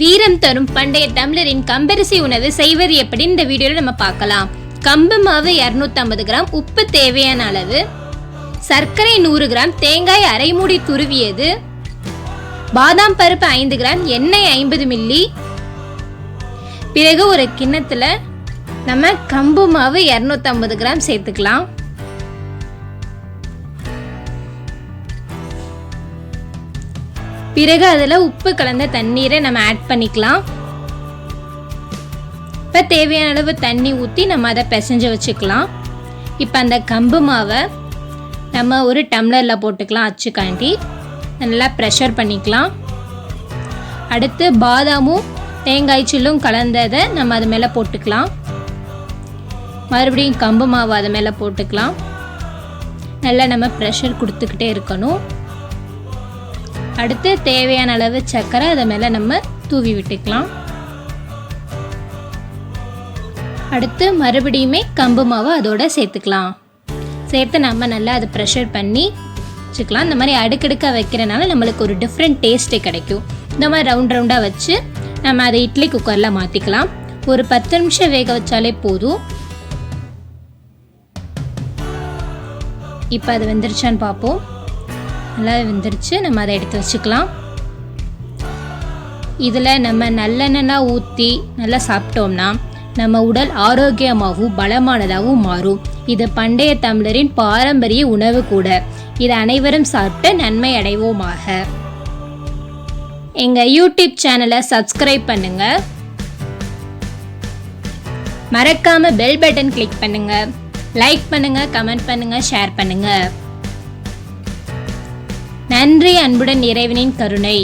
வீரம் தரும் பண்டைய தமிழரின் கம்பரிசி உணவு செய்வது எப்படி இந்த வீடியோல நம்ம பார்க்கலாம். கம்பு மாவு 250 கிராம், உப்பு தேவையான அளவு, சர்க்கரை 100 கிராம், தேங்காய் அரை மூடி துருவியது, பாதாம் பருப்பு 5 கிராம், எண்ணெய் 50 மில்லி. பிறகு ஒரு கிண்ணத்துல நம்ம கம்பு மாவு 250 கிராம் சேர்த்துக்கலாம். பிறகு அதில் உப்பு கலந்த தண்ணீரை நம்ம ஆட் பண்ணிக்கலாம். இப்போ தேவையான அளவு தண்ணி ஊற்றி நம்ம அதை பிசைஞ்சு வச்சுக்கலாம். இப்போ அந்த கம்பு மாவை நம்ம ஒரு டம்ளரில் போட்டுக்கலாம். அச்சுக்காண்டி நல்லா ப்ரெஷர் பண்ணிக்கலாம். அடுத்து பாதாமும் தேங்காய் சில்லும் கலந்ததை நம்ம அது மேலே போட்டுக்கலாம். மறுபடியும் கம்பு மாவு அது மேலே போட்டுக்கலாம். நல்லா நம்ம ப்ரெஷர் கொடுத்துக்கிட்டே இருக்கணும். அடுத்து தேவையான அளவு சர்க்கரை அதை மேலே நம்ம தூவி விட்டுக்கலாம். அடுத்து மறுபடியுமே கம்பு மாவை அதோட சேர்த்துக்கலாம். சேர்த்து நம்ம நல்லா அதை ப்ரெஷர் பண்ணி வச்சுக்கலாம். இந்த மாதிரி அடுக்கடுக்காக வைக்கிறனால நம்மளுக்கு ஒரு டிஃப்ரெண்ட் டேஸ்ட்டு கிடைக்கும். இந்த மாதிரி ரவுண்டாக வச்சு நம்ம அதை இட்லி குக்கரில் மாற்றிக்கலாம். ஒரு 10 நிமிஷம் வேக வச்சாலே போதும். இப்போ அது வெந்துருச்சான்னு பார்ப்போம். நல்லா வெந்துருச்சு. நம்ம அதை எடுத்து வச்சுக்கலாம். இதில் நம்ம நல்லெண்ணெய் ஊற்றி நல்லா சாப்பிட்டோம்னா நம்ம உடல் ஆரோக்கியமாகவும் பலமானதாகவும் மாறும். இது பண்டைய தமிழரின் பாரம்பரிய உணவு கூட. இது அனைவரும் சாப்பிட்டு நன்மை அடைவோமாக. எங்கள் யூடியூப் சேனலை சப்ஸ்கிரைப் பண்ணுங்க. மறக்காம பெல் பட்டன் கிளிக் பண்ணுங்க. லைக் பண்ணுங்க, கமெண்ட் பண்ணுங்க, ஷேர் பண்ணுங்க. நன்றி. அன்புடன் இறைவனின் கருணை.